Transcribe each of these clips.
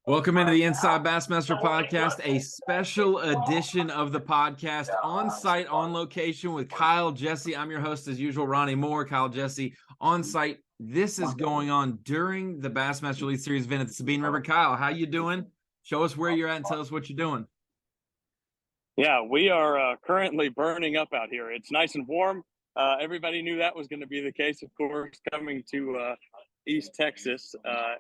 Welcome into the Inside Bassmaster Podcast, a special edition of the podcast on site, on location with Kyle, Jessie. I'm your host, as usual, Ronnie Moore, Kyle, Jessie, on site. This is going on during the Bassmaster Elite Series event at the Sabine River. Kyle, how you doing? Show us where you're at and tell us what you're doing. Yeah, we are currently burning up out here. It's nice and warm. Everybody knew that was going to be the case, of course, coming to East Texas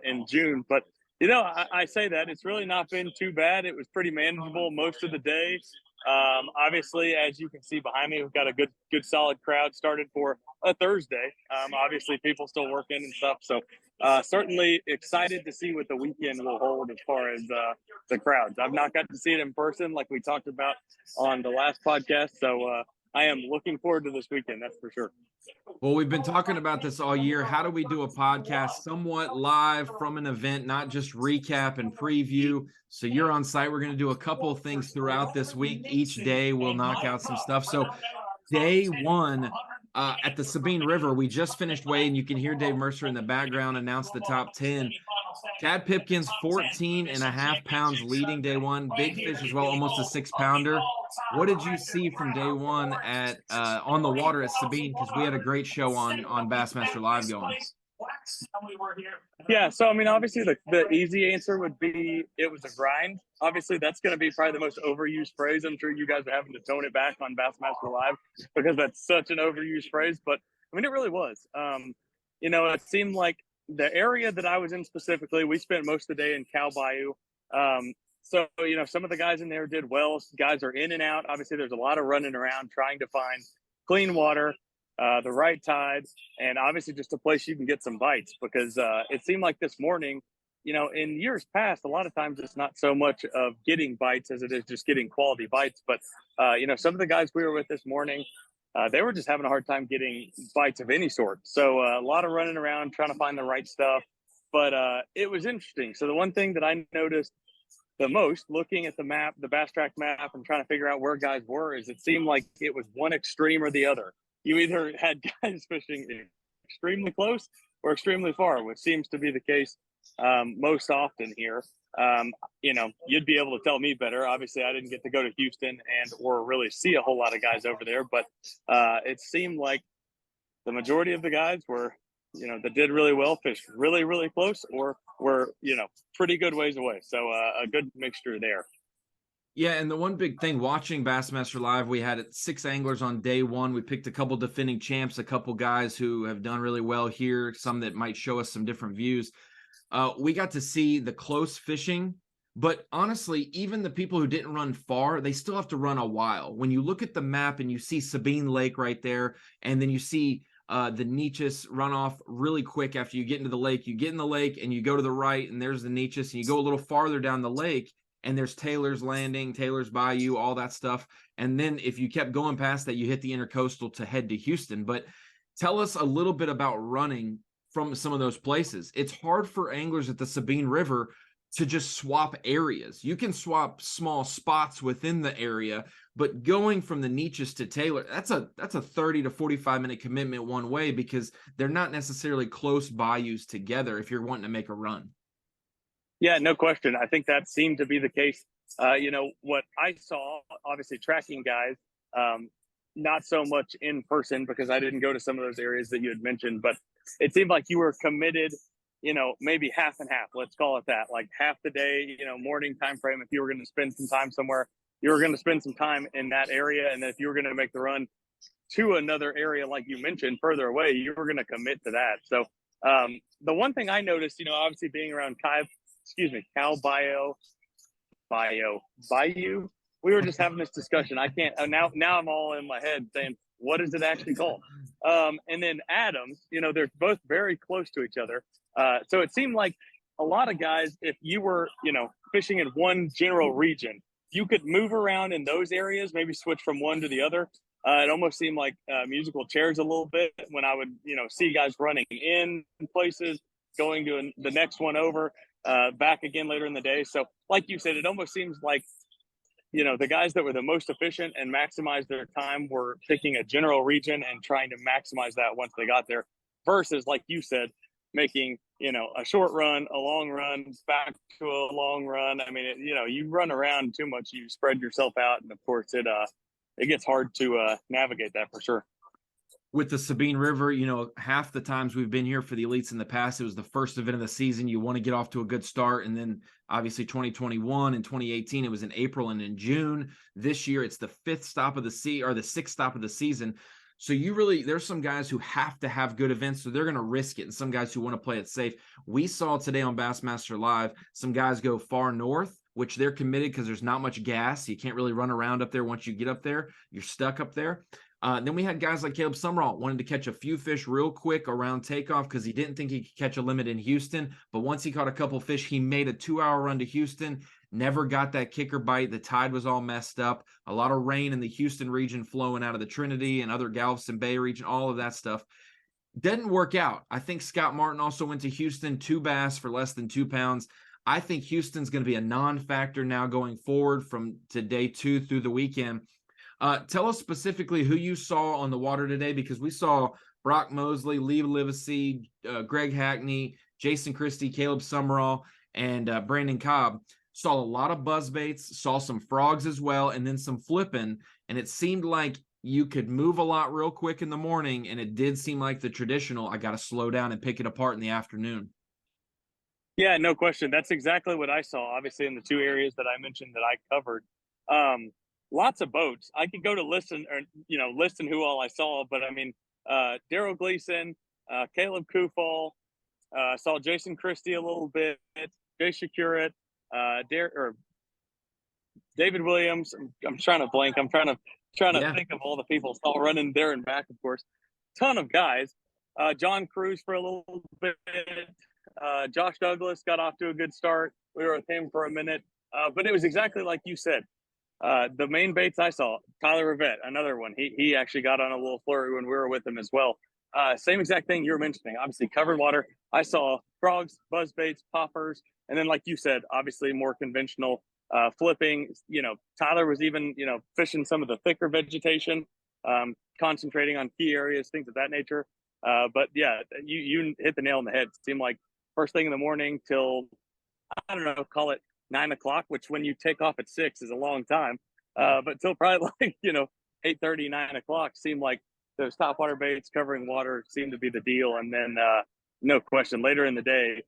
in June. But you know, I say that it's really not been too bad. It was pretty manageable most of the day. Obviously, as you can see behind me, we've got a good solid crowd started for a Thursday. Obviously, people still working and stuff. So certainly excited to see what the weekend will hold as far as the crowds. I've not got to see it in person like we talked about on the last podcast. So I am looking forward to this weekend. That's for sure. Well, we've been talking about this all year. How do we do a podcast somewhat live from an event, not just recap and preview? So you're on site. We're going to do a couple of things throughout this week. Each day we'll knock out some stuff. So day one at the Sabine River, we just finished weighing. You can hear Dave Mercer in the background announce the top 10. Chad Pipkins, 14.5 pounds leading day one. Big fish as well, almost a 6-pounder. What did you see from day one at on the water at Sabine? Because we had a great show on Bassmaster Live going. Yeah, so I mean, obviously the easy answer would be it was a grind. Obviously, that's going to be probably the most overused phrase. I'm sure you guys are having to tone it back on Bassmaster Live because that's such an overused phrase. But I mean, it really was. You know, it seemed like the area that I was in specifically, we spent most of the day in Cow Bayou. So, you know, some of the guys in there did well. Guys are in and out. Obviously, there's a lot of running around trying to find clean water, the right tide, and obviously just a place you can get some bites because it seemed like this morning, you know, in years past, a lot of times it's not so much of getting bites as it is just getting quality bites. But, you know, some of the guys we were with this morning, they were just having a hard time getting bites of any sort. So a lot of running around trying to find the right stuff. But it was interesting. So the one thing that I noticed the most looking at the map, the Bass Track map, and trying to figure out where guys were is it seemed like it was one extreme or the other. You either had guys fishing extremely close or extremely far, which seems to be the case most often here. You know, you'd be able to tell me better. Obviously, I didn't get to go to Houston and or really see a whole lot of guys over there, but it seemed like the majority of the guys were, you know, that did really well, fished really, really close, or were, you know, pretty good ways away. So a good mixture there. Yeah, and the one big thing watching Bassmaster Live, we had 6 anglers on day one. We picked a couple defending champs, a couple guys who have done really well here, some that might show us some different views. We got to see the close fishing, but honestly, even the people who didn't run far, they still have to run a while. When you look at the map and you see Sabine Lake right there, and then you see the Neches run off really quick after you get into the lake. You get in the lake and you go to the right, and there's the Neches, and you go a little farther down the lake, and there's Taylor's Landing, Taylor's Bayou, all that stuff. And then if you kept going past that, you hit the intercoastal to head to Houston. But tell us a little bit about running from some of those places. It's hard for anglers at the Sabine River to just swap areas. You can swap small spots within the area, but going from the Neches to Taylor, that's a 30 to 45 minute commitment one way because they're not necessarily close bayous together if you're wanting to make a run. Yeah, no question. I think that seemed to be the case. You know, what I saw, obviously tracking guys, not so much in person because I didn't go to some of those areas that you had mentioned, but it seemed like you were committed, you know, maybe half and half, let's call it that, like half the day, you know, morning time frame. If you were going to spend some time somewhere, you were going to spend some time in that area. And then if you were going to make the run to another area, like you mentioned, further away, you were going to commit to that. So the one thing I noticed, you know, obviously being around Cow Bayou. We were just having this discussion. I can't now I'm all in my head saying, what is it actually called? And then Adams, you know, they're both very close to each other. So it seemed like a lot of guys, if you were, you know, fishing in one general region, you could move around in those areas, maybe switch from one to the other. It almost seemed like musical chairs a little bit when I would, you know, see guys running in places, going to the next one over, back again later in the day. So like you said, it almost seems like, you know, the guys that were the most efficient and maximized their time were picking a general region and trying to maximize that once they got there versus, like you said, making, a short run, a long run, back to a long run. I mean, you run around too much, you spread yourself out, and of course it gets hard to navigate that for sure. With the Sabine River, half the times we've been here for the elites in the past, it was the first event of the season. You want to get off to a good start. And then obviously 2021 and 2018, it was in April and in June. This year, it's the sixth stop of the season. So there's some guys who have to have good events, so they're going to risk it. And some guys who want to play it safe. We saw today on Bassmaster Live, some guys go far north, which they're committed because there's not much gas. You can't really run around up there. Once you get up there, you're stuck up there. Then we had guys like Caleb Summerall wanted to catch a few fish real quick around takeoff because he didn't think he could catch a limit in Houston. But once he caught a couple fish, he made a 2-hour run to Houston, never got that kicker bite. The tide was all messed up. A lot of rain in the Houston region flowing out of the Trinity and other Galveston Bay region, all of that stuff. Didn't work out. I think Scott Martin also went to Houston, 2 bass for less than 2 pounds. I think Houston's going to be a non-factor now going forward from day 2 through the weekend. Tell us specifically who you saw on the water today, because we saw Brock Mosley, Lee Livesey, Greg Hackney, Jason Christie, Caleb Summerall, and Brandon Cobb. Saw a lot of buzz baits, saw some frogs as well, and then some flipping. And it seemed like you could move a lot real quick in the morning, and it did seem like the traditional, I got to slow down and pick it apart in the afternoon. Yeah, no question. That's exactly what I saw, obviously, in the 2 areas that I mentioned that I covered. Lots of boats. I could go to listen who all I saw, but I mean, Daryl Gleason, Caleb Kufall, saw Jason Christie a little bit, Jay Shakurat, David Williams. I'm trying to blank. I'm trying to think of all the people. Saw running there and back, of course. Ton of guys. John Cruz for a little bit. Josh Douglas got off to a good start. We were with him for a minute, but it was exactly like you said. The main baits I saw, Tyler Rivette, another one. He actually got on a little flurry when we were with him as well. Same exact thing you were mentioning. Obviously, covered water. I saw frogs, buzz baits, poppers, and then, like you said, obviously more conventional flipping. Tyler was even fishing some of the thicker vegetation, concentrating on key areas, things of that nature. But yeah, you hit the nail on the head. It seemed like first thing in the morning till, I don't know, call it 9 o'clock, which when you take off at 6 is a long time. But till probably like, 8:30, 9 o'clock seemed like those top water baits covering water seemed to be the deal. And then no question, later in the day,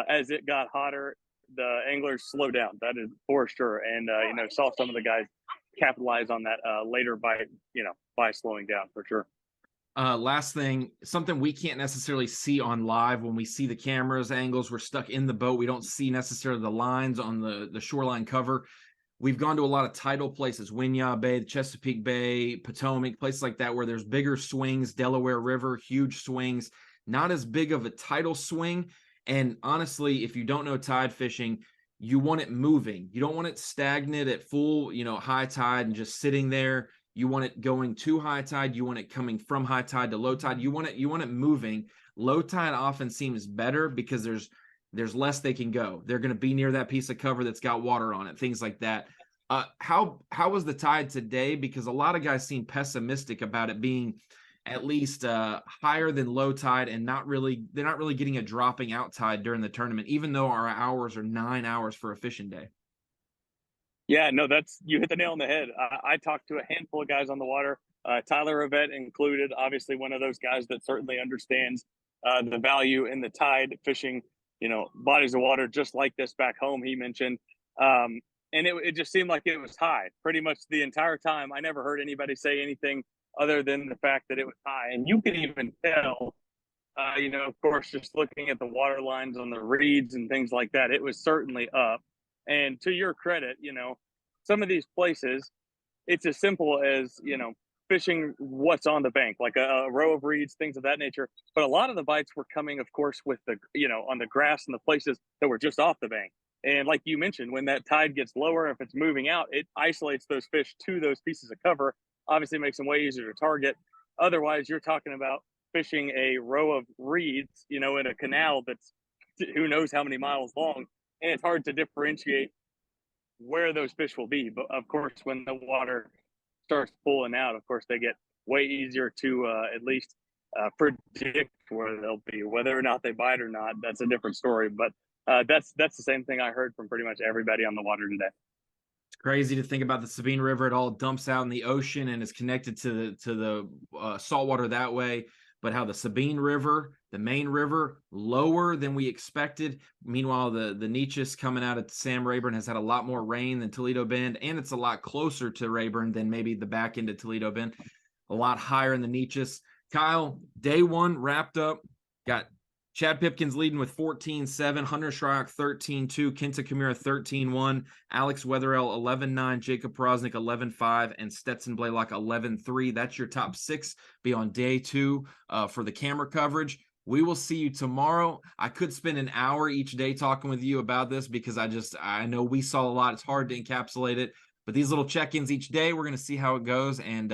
as it got hotter, the anglers slowed down. That is for sure. And, saw some of the guys capitalize on that later by slowing down for sure. Last thing, something we can't necessarily see on live when we see the cameras angles. We're stuck in the boat. We don't see necessarily the lines on the shoreline cover. We've gone to a lot of tidal places, Winyah Bay, the Chesapeake Bay, Potomac, places like that where there's bigger swings, Delaware River, huge swings, not as big of a tidal swing. And honestly, if you don't know tide fishing, you want it moving. You don't want it stagnant at full, high tide and just sitting there. You want it going to high tide. You want it coming from high tide to low tide. You want it moving. Low tide often seems better because there's less they can go. They're going to be near that piece of cover that's got water on it, things like that. How was the tide today? Because a lot of guys seem pessimistic about it being at least higher than low tide, and they're not really getting a dropping out tide during the tournament, even though our hours are 9 hours for a fishing day. Yeah, no, you hit the nail on the head. I talked to a handful of guys on the water, Tyler Rivette included, obviously one of those guys that certainly understands the value in the tide fishing, bodies of water just like this back home, he mentioned. And it just seemed like it was high pretty much the entire time. I never heard anybody say anything other than the fact that it was high. And you could even tell, of course, just looking at the water lines on the reeds and things like that, it was certainly up. And to your credit, some of these places, it's as simple as, fishing what's on the bank, like a row of reeds, things of that nature. But a lot of the bites were coming, of course, with on the grass and the places that were just off the bank. And like you mentioned, when that tide gets lower, if it's moving out, it isolates those fish to those pieces of cover, obviously makes them way easier to target. Otherwise, you're talking about fishing a row of reeds, in a canal that's who knows how many miles long. And it's hard to differentiate where those fish will be. But of course, when the water starts pulling out, of course, they get way easier to at least predict where they'll be. Whether or not they bite or not, that's a different story. But that's the same thing I heard from pretty much everybody on the water today. It's crazy to think about the Sabine River. It all dumps out in the ocean and is connected to the saltwater that way. But how the Sabine River, the main river, lower than we expected. Meanwhile, the Neches coming out at Sam Rayburn has had a lot more rain than Toledo Bend, and it's a lot closer to Rayburn than maybe the back end of Toledo Bend. A lot higher in the Neches. Kyle, day one wrapped up. Got Chad Pipkins leading with 14-7, Hunter Shryock 13-2, Kenta Kamira 13-1, Alex Wetherell 11-9, Jacob Prosnick 11-5, and Stetson Blaylock 11-3. That's your top six. Be on day two for the camera coverage. We will see you tomorrow. I could spend an hour each day talking with you about this because I know we saw a lot. It's hard to encapsulate it, but these little check-ins each day, we're going to see how it goes, and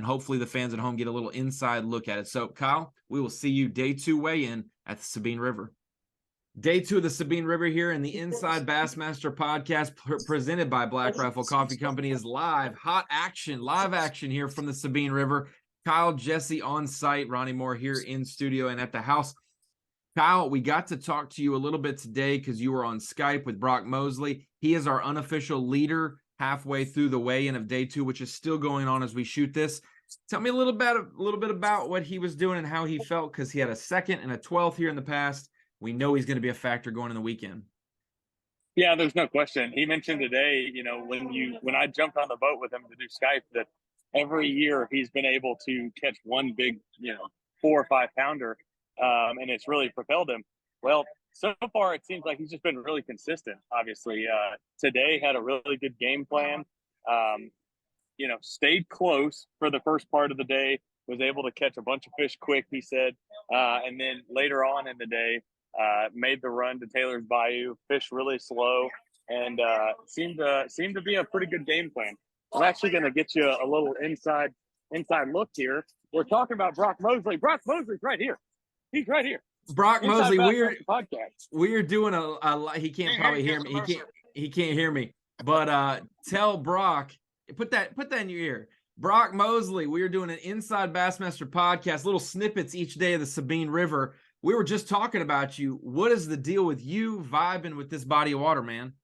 hopefully the fans at home get a little inside look at it. So, Kyle, we will see you day two weigh-in at the Sabine River. Day two of the Sabine River here in the Inside Bassmaster Podcast presented by Black Rifle Coffee Company is live. Live action here from the Sabine River. Kyle, Jessie on site, Ronnie Moore here in studio and at the house. Kyle, we got to talk to you a little bit today because you were on Skype with Brock Mosley. He is our unofficial leader halfway through the weigh-in of day two, which is still going on as we shoot this. Tell me a little bit about what he was doing and how he felt, because he had a second and a 12th here in the past. We know he's going to be a factor going in the weekend. Yeah, there's no question. He mentioned today, when I jumped on the boat with him to do Skype, that every year he's been able to catch one big, 4 or 5 pounder, and it's really propelled him. Well, so far it seems like he's just been really consistent. Obviously, today had a really good game plan. Stayed close for the first part of the day, was able to catch a bunch of fish quick, he said. And then later on in the day, made the run to Taylor's Bayou, fished really slow, and seemed to be a pretty good game plan. I'm actually going to get you a little inside look here. We're talking about Brock Mosley. Brock Mosley's right here. He's right here. Brock Mosley, we are doing a he can't probably hear me. He can't hear me. But tell Brock, put that in your ear. Brock Mosley, we are doing an Inside Bassmaster Podcast, little snippets each day of the Sabine River. We were just talking about you. What is the deal with you vibing with this body of water, man?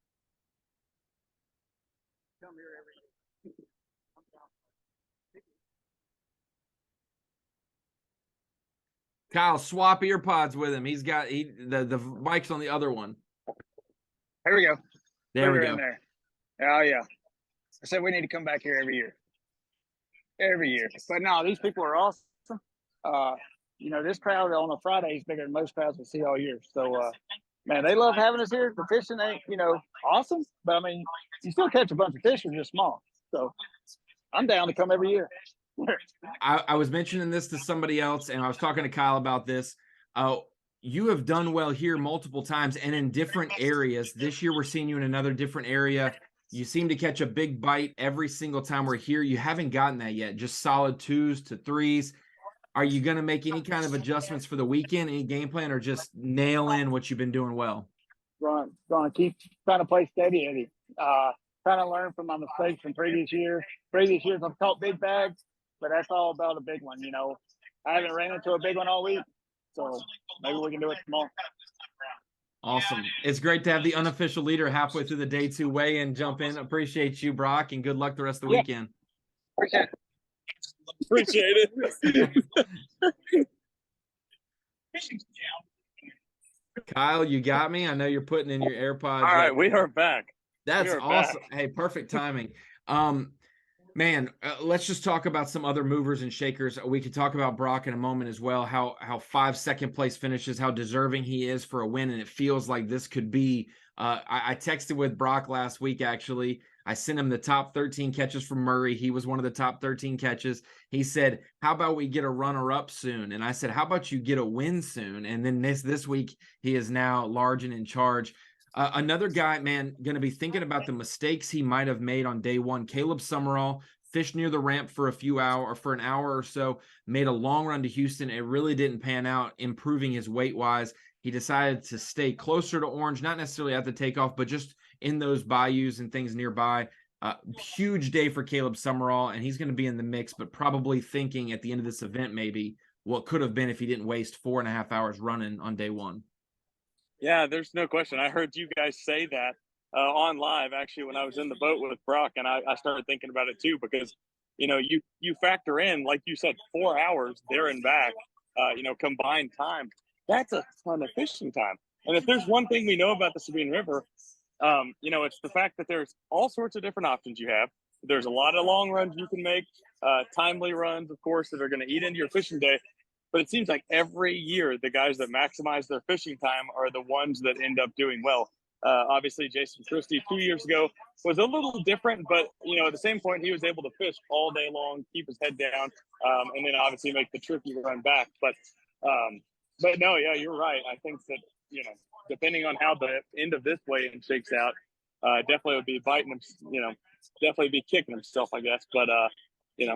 Kyle, swap ear pods with him. He's got the mic's on the other one. There we go. There we go. There. Oh yeah. I said we need to come back here every year. Every year. But no, these people are awesome. This crowd on a Friday is bigger than most crowds we see all year. So man, they love having us here. The fishing ain't, awesome. But I mean, you still catch a bunch of fish, they're just small. So I'm down to come every year. I was mentioning this to somebody else, and I was talking to Kyle about this. You have done well here multiple times and in different areas. This year, we're seeing you in another different area. You seem to catch a big bite every single time we're here. You haven't gotten that yet, just solid 2s to 3s. Are you going to make any kind of adjustments for the weekend, any game plan, or just nail in what you've been doing well? Going to keep trying to play steady, Eddie. Trying to learn from my mistakes from previous years. Previous years, I've caught big bags, but that's all about a big one, I haven't ran into a big one all week, so maybe we can do it tomorrow. Awesome. It's great to have the unofficial leader halfway through the day two weigh-in jump in. Appreciate you, Brock, and good luck the rest of the weekend. Appreciate it. Kyle, you got me? I know you're putting in your AirPods. All right, we are back. That's awesome. Back. Hey, perfect timing. Man, let's just talk about some other movers and shakers. We could talk about Brock in a moment as well, how 5 second place finishes, how deserving he is for a win, and it feels like this could be I texted with Brock last week, actually. I sent him the top 13 catches from Murray. He was one of the top 13 catches. He said, how about we get a runner-up soon? And I said, how about you get a win soon? And then this week, he is now large and in charge. Another guy, man, going to be thinking about the mistakes he might have made on day one. Caleb Summerall fished near the ramp for an hour or so, made a long run to Houston. It really didn't pan out, improving his weight-wise. He decided to stay closer to Orange, not necessarily at the takeoff, but just in those bayous and things nearby. Huge day for Caleb Summerall, and he's going to be in the mix, but probably thinking at the end of this event maybe, what could have been if he didn't waste 4.5 hours running on day one. Yeah, there's no question. I heard you guys say that on live, actually, when I was in the boat with Brock, and I started thinking about it too, because, you factor in, like you said, 4 hours there and back, combined time. That's a ton of fishing time. And if there's one thing we know about the Sabine River, it's the fact that there's all sorts of different options you have. There's a lot of long runs you can make, timely runs, of course, that are going to eat into your fishing day. But it seems like every year, the guys that maximize their fishing time are the ones that end up doing well. Obviously, Jason Christie 2 years ago was a little different, but, at the same point, he was able to fish all day long, keep his head down, and then obviously make the tricky run back. But no, yeah, you're right. I think that, depending on how the end of this weigh-in shakes out, definitely would be biting him, definitely be kicking himself, I guess. But,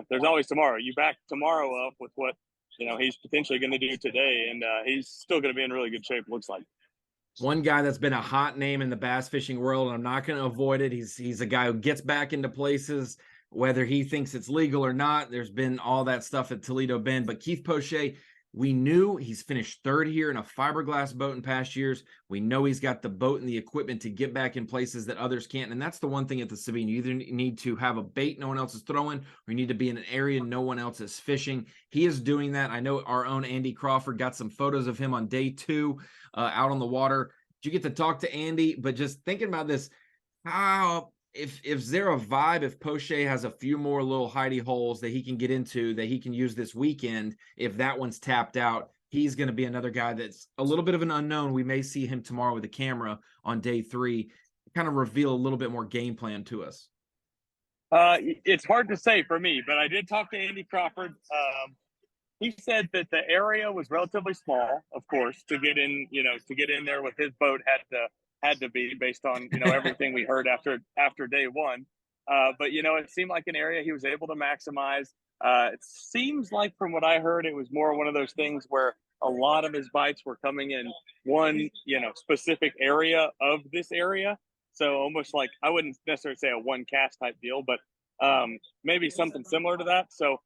there's always tomorrow. You back tomorrow up with what, he's potentially going to do today, and he's still going to be in really good shape, looks like. One guy that's been a hot name in the bass fishing world, and I'm not going to avoid it. He's a guy who gets back into places, whether he thinks it's legal or not. There's been all that stuff at Toledo Bend, but Keith Poche, we knew he's finished third here in a fiberglass boat in past years. We know he's got the boat and the equipment to get back in places that others can't. And that's the one thing at the Sabine. You either need to have a bait no one else is throwing, or you need to be in an area no one else is fishing. He is doing that. I know our own Andy Crawford got some photos of him on day 2 out on the water. Did you get to talk to Andy? But just thinking about this, how if there a vibe, if Poche has a few more little hidey holes that he can get into that he can use this weekend, if that one's tapped out, he's going to be another guy that's a little bit of an unknown. We may see him tomorrow with a camera on day 3, kind of reveal a little bit more game plan to us. It's hard to say for me, but I did talk to Andy Crawford. He said that the area was relatively small, of course, to get in there with his boat had to be based on, everything we heard after day 1. But, it seemed like an area he was able to maximize. It seems like from what I heard, it was more one of those things where a lot of his bites were coming in one, specific area of this area. So almost like, I wouldn't necessarily say a one cast type deal, but maybe something similar to that. So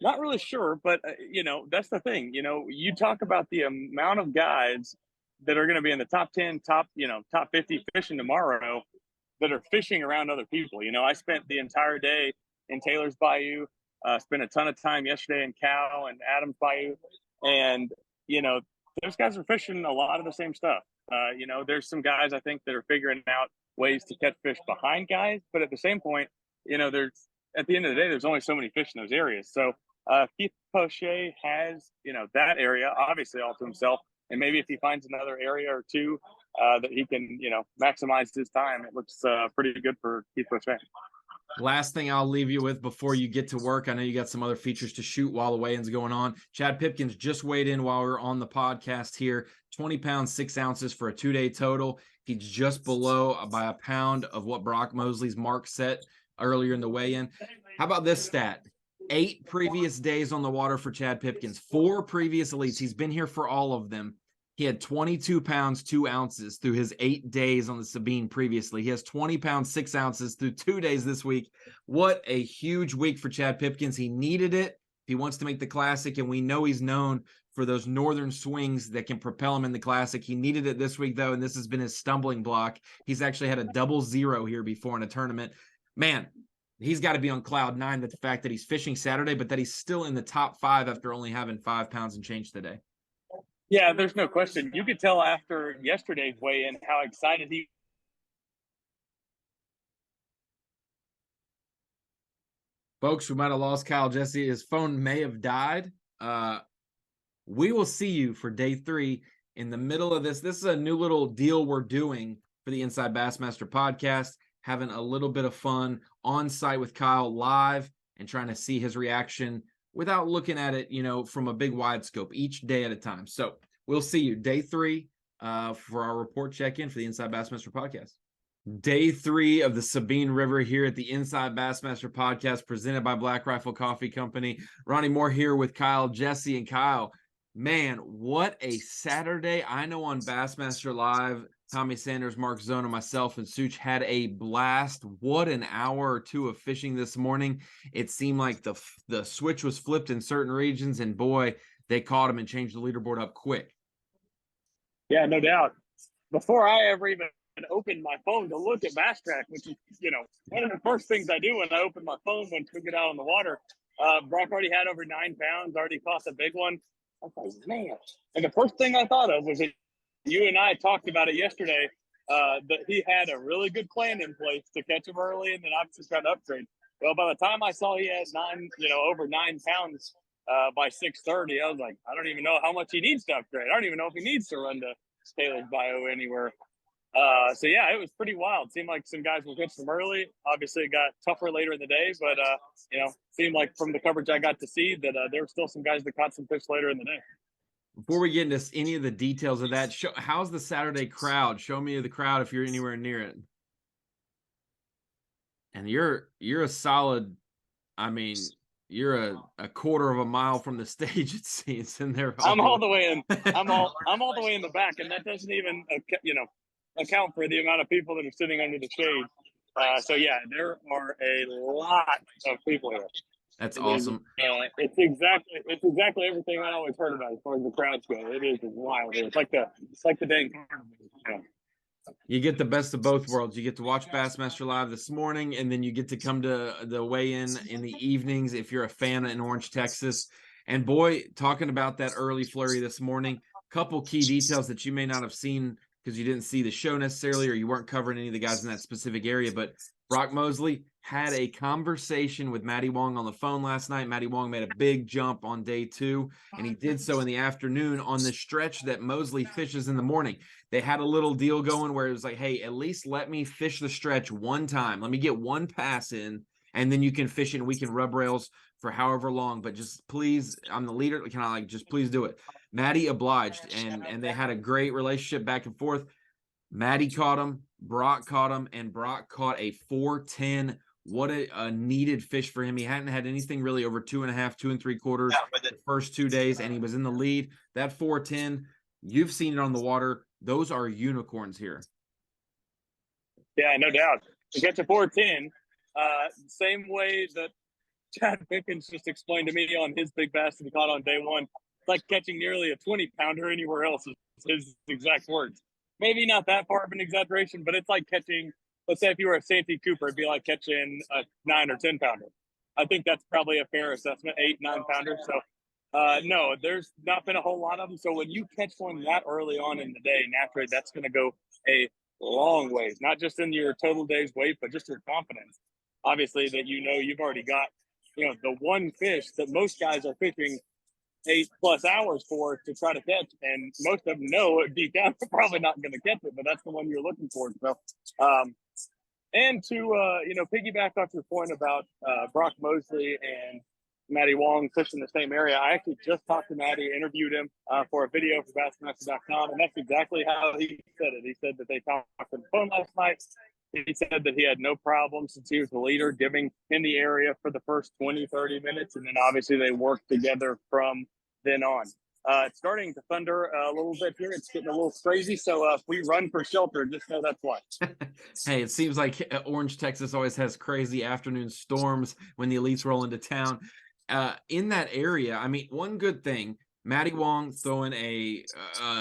not really sure, but that's the thing. You talk about the amount of guys that are going to be in the top 10, top 50 fishing tomorrow that are fishing around other people. I spent the entire day in Taylor's Bayou, spent a ton of time yesterday in Cal and Adams Bayou. And, those guys are fishing a lot of the same stuff. There's some guys I think that are figuring out ways to catch fish behind guys. But at the same point, there's, at the end of the day, there's only so many fish in those areas. So Keith Poche has, that area obviously all to himself. And maybe if he finds another area or two that he can, maximize his time, it looks pretty good for Keith Poche. Last thing I'll leave you with before you get to work. I know you got some other features to shoot while the weigh-in's going on. Chad Pipkins just weighed in while we were on the podcast here. 20 pounds, 6 ounces for a 2-day total. He's just below by a pound of what Brock Mosley's mark set earlier in the weigh-in. How about this stat? 8 previous days on the water for Chad Pipkins, 4 previous elites. He's been here for all of them. He had 22 pounds, 2 ounces through his 8 days on the Sabine previously. He has 20 pounds, 6 ounces through 2 days this week. What a huge week for Chad Pipkins. He needed it. He wants to make the Classic, and we know he's known for those northern swings that can propel him in the Classic. He needed it this week, though, and this has been his stumbling block. He's actually had a 0 here before in a tournament. Man, he's got to be on cloud 9 with the fact that he's fishing Saturday, but that he's still in the top 5 after only having 5 pounds and change today. Yeah, there's no question. You could tell after yesterday's weigh-in how excited he. Folks, we might have lost Kyle Jessie. His phone may have died. We will see you for day 3 in the middle of this. This is a new little deal we're doing for the Inside Bassmaster podcast, having a little bit of fun on site with Kyle live and trying to see his reaction without looking at it, from a big wide scope, each day at a time. So we'll see you day 3 for our report check-in for the Inside Bassmaster Podcast. Day 3 of the Sabine River here at the Inside Bassmaster Podcast, presented by Black Rifle Coffee Company. Ronnie Moore here with Kyle, Jessie, and Kyle. Man, what a Saturday. I know on Bassmaster Live, Tommy Sanders, Mark Zona, myself, and Such had a blast. What an hour or two of fishing this morning. It seemed like the switch was flipped in certain regions, and boy, they caught him and changed the leaderboard up quick. Yeah, no doubt. Before I ever even opened my phone to look at Bass Track, which is, one of the first things I do when I open my phone when we get out on the water, Brock already had over 9 pounds, already caught a big one. I was like, man. And the first thing I thought of was that you and I talked about it yesterday, that he had a really good plan in place to catch him early and then obviously try to upgrade. Well, by the time I saw he had over 9 pounds by 6:30, I was like, I don't even know how much he needs to upgrade. I don't even know if he needs to run to Taylor's Bio anywhere. So yeah, it was pretty wild. Seemed like some guys were catching them early. Obviously, it got tougher later in the day, but seemed like from the coverage I got to see that there were still some guys that caught some fish later in the day. Before we get into any of the details of that, how's the Saturday crowd? Show me the crowd if you're anywhere near it. And you're a solid. I mean, you're a quarter of a mile from the stage. It seems, and they're I'm all the way in. I'm all the way in the back, and that doesn't even account for the amount of people that are sitting under the shade. So yeah, there are a lot of people here. That's awesome. It's exactly everything I always heard about as far as the crowds go. It is wild. It's like the dang carnival. You get the best of both worlds. You get to watch Bassmaster Live this morning, and then you get to come to the weigh-in in the evenings if you're a fan in Orange, Texas. And boy, talking about that early flurry this morning, couple key details that you may not have seen because you didn't see the show necessarily or you weren't covering any of the guys in that specific area, but Brock Mosley had a conversation with Matty Wong on the phone last night. Matty Wong made a big jump on day 2, and he did so in the afternoon on the stretch that Mosley fishes in the morning. They had a little deal going where it was like, hey, at least let me fish the stretch one time. Let me get one pass in, and then you can fish it, and we can rub rails for however long. But just please, I'm the leader. Can I just please do it? Matty obliged, and they had a great relationship back and forth. Matty caught him, Brock caught him, and Brock caught a 410. What a needed fish for him. He hadn't had anything really over 2.5, 2 3/4 the first 2 days, and he was in the lead. That 410, you've seen it on the water. Those are unicorns here. Yeah, no doubt. To get to 410, same way that Chad Pickens just explained to me on his big bass that he caught on day 1. It's like catching nearly a 20-pounder anywhere else is his exact words. Maybe not that far of an exaggeration, but it's like catching, let's say if you were a Santee Cooper, it'd be like catching a 9 or 10-pounder. I think that's probably a fair assessment, 8, 9-pounder. So, no, there's not been a whole lot of them. So when you catch one that early on in the day, naturally that's going to go a long ways, not just in your total day's weight, but just your confidence. Obviously that you've already got, the one fish that most guys are fishing 8+ hours for to try to catch, and most of them know deep down they're probably not going to catch it, but that's the one you're looking for. So, and to piggyback off your point about Brock Mosley and Matty Wong fishing the same area, I actually just talked to Matty, interviewed him for a video for Bassmaster.com, and that's exactly how he said it. He said that they talked on the phone last night. He said that he had no problem since he was the leader giving in the area for the first 20, 30 minutes. And then obviously they worked together from then on. It's starting to thunder a little bit here. It's getting a little crazy. So if we run for shelter, just know that's why. Hey, it seems like Orange, Texas always has crazy afternoon storms when the elites roll into town. In that area, I mean, one good thing, Matty Wong throwing a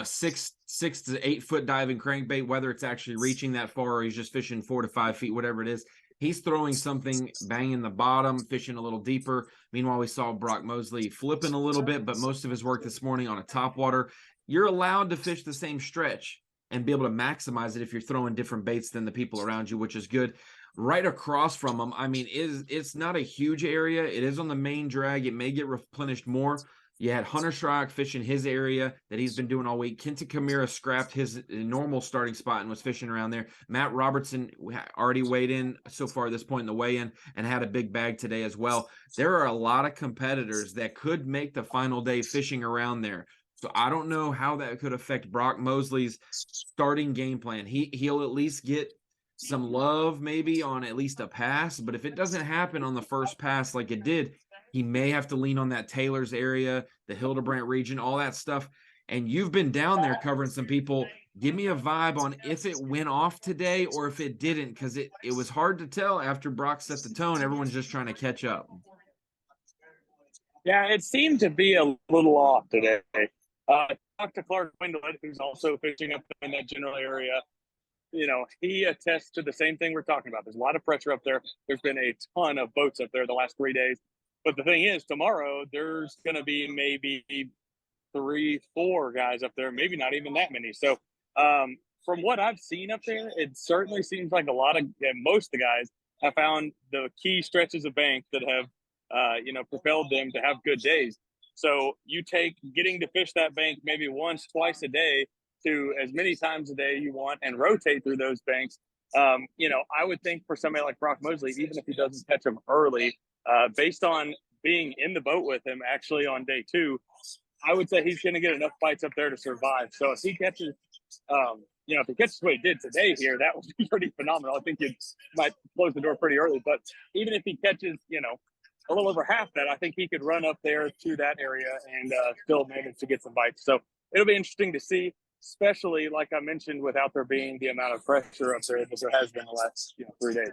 6 to 8 foot diving crankbait, whether it's actually reaching that far or he's just fishing 4 to 5 feet, whatever it is. He's throwing something, banging the bottom, fishing a little deeper. Meanwhile, we saw Brock Mosley flipping a little bit, but most of his work this morning on a topwater. You're allowed to fish the same stretch and be able to maximize it if you're throwing different baits than the people around you, which is good. Right across from him, I mean, it's not a huge area. It is on the main drag. It may get replenished more. You had Hunter Schrock fishing his area that he's been doing all week. Kenta Kamira scrapped his normal starting spot and was fishing around there. Matt Robertson already weighed in so far at this point in the weigh-in and had a big bag today as well. There are a lot of competitors that could make the final day fishing around there. So I don't know how that could affect Brock Mosley's starting game plan. He'll at least get some love maybe on at least a pass, but if it doesn't happen on the first pass like it did, he may have to lean on that Taylor's area, the Hildebrandt region, all that stuff. And you've been down there covering some people Give me a vibe on if it went off today or if it didn't, because it was hard to tell after Brock set the tone. Everyone's just trying to catch up. Yeah, it seemed to be a little off today. I talked to Clark Windlet, who's also fishing up in that general area. He attests to the same thing we're talking about. There's a lot of pressure up there. There's been a ton of boats up there the last 3 days. But the thing is, tomorrow there's going to be maybe 3-4 guys up there, maybe not even that many. So from what I've seen up there, it certainly seems like most of the guys have found the key stretches of bank that have, propelled them to have good days. So you take getting to fish that bank maybe once, twice a day to as many times a day you want and rotate through those banks. I would think for somebody like Brock Mosley, even if he doesn't catch them early, based on being in the boat with him actually on day 2, I would say he's going to get enough bites up there to survive. So if he catches, if he catches what he did today here, that would be pretty phenomenal. I think you might close the door pretty early, but even if he catches, a little over half that, I think he could run up there to that area and still manage to get some bites. So it'll be interesting to see, especially like I mentioned, without there being the amount of pressure up there that there has been the last 3 days.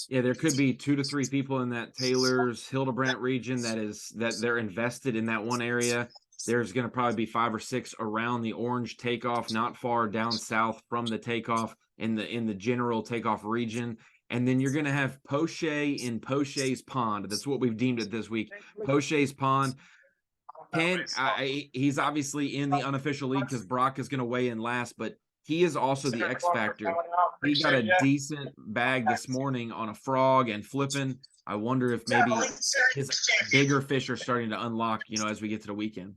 Yeah, there could be 2 to 3 people in that Taylor's Hildebrandt region that they're invested in that one area. There's going to probably be 5 or 6 around the orange takeoff, not far down south from the takeoff in the general takeoff region. And then you're going to have Poche in Poche's Pond. That's what we've deemed it this week. Poche's Pond. He's obviously in the unofficial league because Brock is going to weigh in last, but he is also the X factor. He got a decent bag this morning on a frog and flipping. I wonder if maybe his bigger fish are starting to unlock, as we get to the weekend.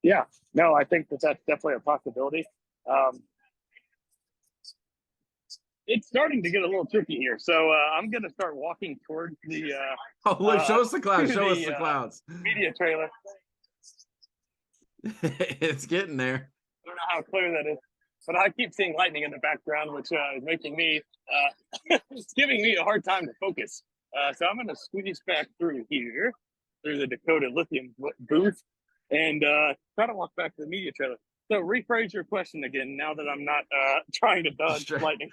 Yeah, no, I think that's definitely a possibility. It's starting to get a little tricky here, so I'm going to start walking towards the. Show us the clouds. Show us the clouds. Media trailer. It's getting there. I don't know how clear that is, but I keep seeing lightning in the background, which is making me, it's giving me a hard time to focus. So I'm going to squeeze back through here, through the Dakota Lithium booth, and try to walk back to the media trailer. So rephrase your question again now that I'm not trying to dodge lightning.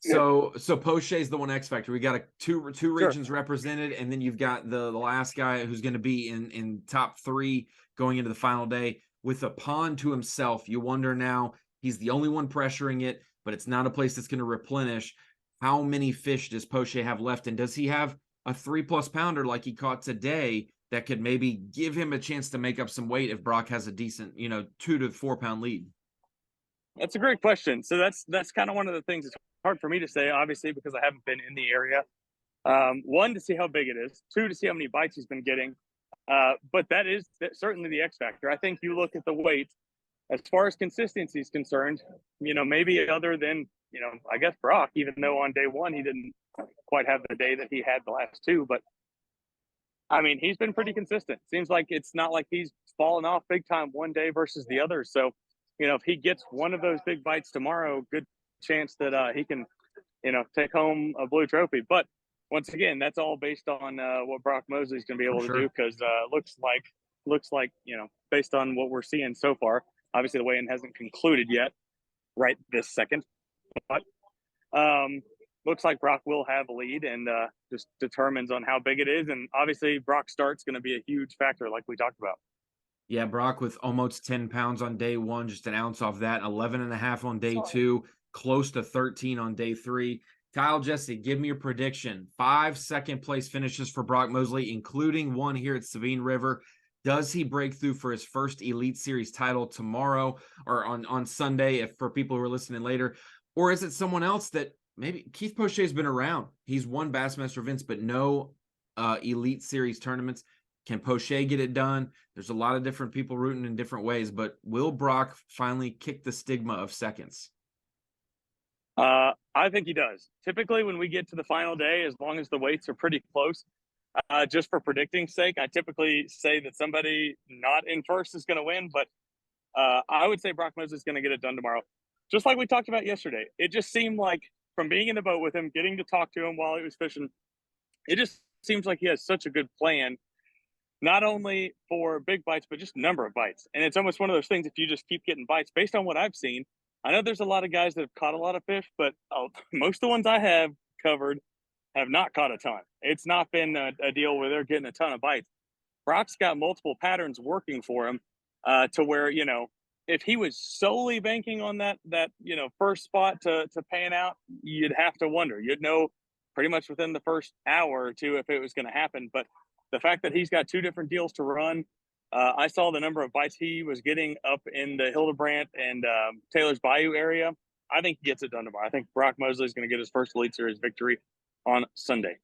So Poche is the one X factor. We got two regions represented, and then you've got the last guy who's going to be in top 3 going into the final day with a pond to himself. You wonder now, he's the only one pressuring it, but it's not a place that's going to replenish. How many fish does Poche have left, and does he have a 3+ pounder like he caught today that could maybe give him a chance to make up some weight if Brock has a decent 2 to 4 pound lead? That's a great question. So that's kind of one of the things that's hard for me to say, obviously, because I haven't been in the area. 1, to see how big it is. 2, to see how many bites he's been getting. But that is certainly the X factor. I think you look at the weight, as far as consistency is concerned, maybe other than, I guess Brock, even though on day 1 he didn't quite have the day that he had the last 2. But, I mean, he's been pretty consistent. Seems like it's not like he's fallen off big time one day versus the other. So, if he gets one of those big bites tomorrow, good chance that he can, take home a blue trophy. But once again, that's all based on what Brock Mosley's going to be able to do, because looks like based on what we're seeing so far. Obviously, the weigh-in hasn't concluded yet, right this second, but looks like Brock will have a lead, and just determines on how big it is. And obviously, Brock's start's going to be a huge factor, like we talked about. Yeah, Brock with almost 10 pounds on day 1, just an ounce off that, 11.5 on day 2, close to 13 on day 3. Kyle, Jessie, give me your prediction. 5 second-place finishes for Brock Mosley, including one here at Sabine River. Does he break through for his first Elite Series title tomorrow or on Sunday, if for people who are listening later? Or is it someone else that maybe Keith Poche's been around? He's won Bassmaster events, but no Elite Series tournaments. Can Poche get it done? There's a lot of different people rooting in different ways, but will Brock finally kick the stigma of seconds? I think he does. Typically, when we get to the final day, as long as the weights are pretty close, just for predicting's sake, I typically say that somebody not in first is going to win, but I would say Brock Mosley is going to get it done tomorrow. Just like we talked about yesterday, it just seemed like from being in the boat with him, getting to talk to him while he was fishing, it just seems like he has such a good plan not only for big bites, but just number of bites. And it's almost one of those things, if you just keep getting bites, based on what I've seen, I know there's a lot of guys that have caught a lot of fish, but most of the ones I have covered have not caught a ton. It's not been a deal where they're getting a ton of bites. Brock's got multiple patterns working for him to where, if he was solely banking on that first spot to pan out, you'd have to wonder. You'd know pretty much within the first hour or two if it was going to happen. But the fact that he's got two different deals to run, I saw the number of bites he was getting up in the Hildebrandt and Taylor's Bayou area. I think he gets it done tomorrow. I think Brock Mosley is going to get his first Elite Series victory on Sunday.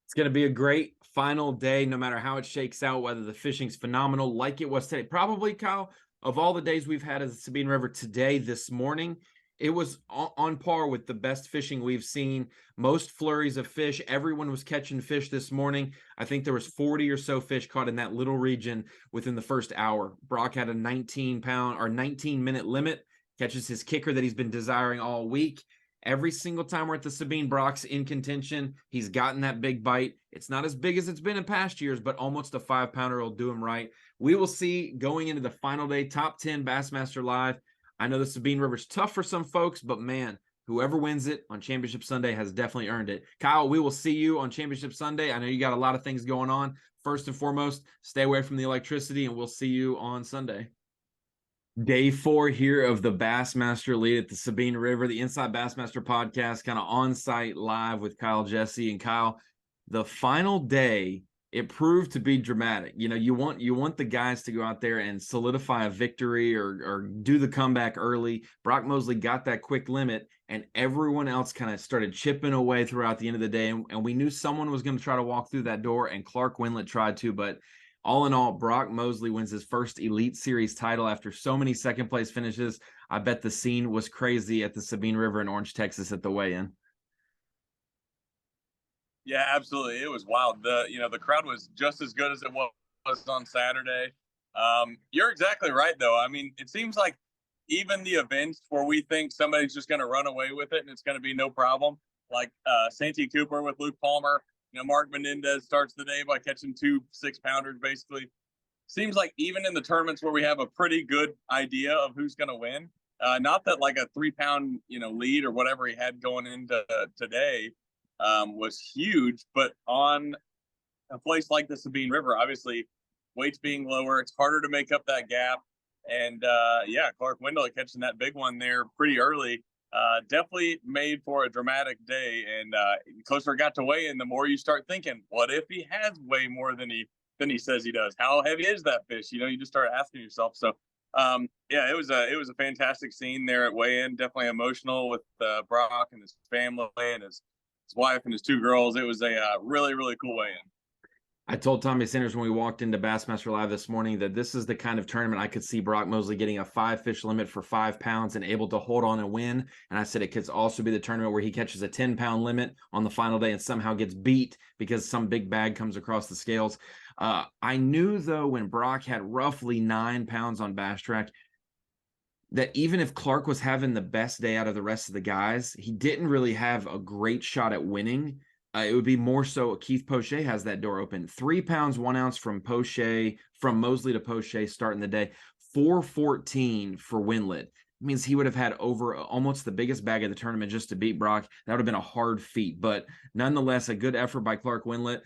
It's going to be a great final day, no matter how it shakes out, whether the fishing's phenomenal like it was today. Probably, Kyle, of all the days we've had at the Sabine River today, this morning, it was on par with the best fishing we've seen. Most flurries of fish. Everyone was catching fish this morning. I think there was 40 or so fish caught in that little region within the first hour. Brock had a 19-minute limit, catches his kicker that he's been desiring all week. Every single time we're at the Sabine, Brock's in contention. He's gotten that big bite. It's not as big as it's been in past years, but almost a 5-pounder will do him right. We will see going into the final day, top 10 Bassmaster Live. I know the Sabine River's tough for some folks, but man, whoever wins it on Championship Sunday has definitely earned it. Kyle, we will see you on Championship Sunday. I know you got a lot of things going on. First and foremost, stay away from the electricity, and we'll see you on Sunday. Day 4 here of the Bassmaster Elite at the Sabine River, the Inside Bassmaster Podcast, kind of on-site live with Kyle, Jessie, and Kyle. The final day, it proved to be dramatic. You want the guys to go out there and solidify a victory or do the comeback early. Brock Mosley got that quick limit, and everyone else kind of started chipping away throughout the end of the day. And we knew someone was going to try to walk through that door, and Clark Wendlandt tried to, but all in all, Brock Mosley wins his first Elite Series title after so many second-place finishes. I bet the scene was crazy at the Sabine River in Orange, Texas at the weigh-in. Yeah, absolutely. It was wild. The crowd was just as good as it was on Saturday. You're exactly right, though. I mean, it seems like even the events where we think somebody's just going to run away with it and it's going to be no problem, like Santee Cooper with Luke Palmer, Mark Menendez starts the day by catching 2 6-pounders, basically. Seems like even in the tournaments where we have a pretty good idea of who's going to win, not that like a 3-pound, lead or whatever he had going into today was huge, but on a place like the Sabine River, obviously weights being lower, it's harder to make up that gap. And Clark Wendlandt catching that big one there pretty early. Definitely made for a dramatic day, and the closer it got to weigh in, the more you start thinking, what if he has way more than he says he does? How heavy is that fish? You just start asking yourself. So it was a fantastic scene there at weigh-in. Definitely emotional with Brock and his family and his wife and his 2 girls. It was a really, really cool weigh-in. I told Tommy Sanders when we walked into Bassmaster Live this morning that this is the kind of tournament I could see Brock Mosley getting a 5-fish limit for 5 pounds and able to hold on and win. And I said it could also be the tournament where he catches a 10-pound limit on the final day and somehow gets beat because some big bag comes across the scales. I knew, though, when Brock had roughly 9 pounds on Bass Track, that even if Clark was having the best day out of the rest of the guys, he didn't really have a great shot at winning. It would be more so Keith Poche has that door open. 3 pounds, 1 ounce from Mosley to Poche starting the day. 414 for Wendlandt. It means he would have had over almost the biggest bag of the tournament just to beat Brock. That would have been a hard feat, but nonetheless, a good effort by Clark Wendlandt.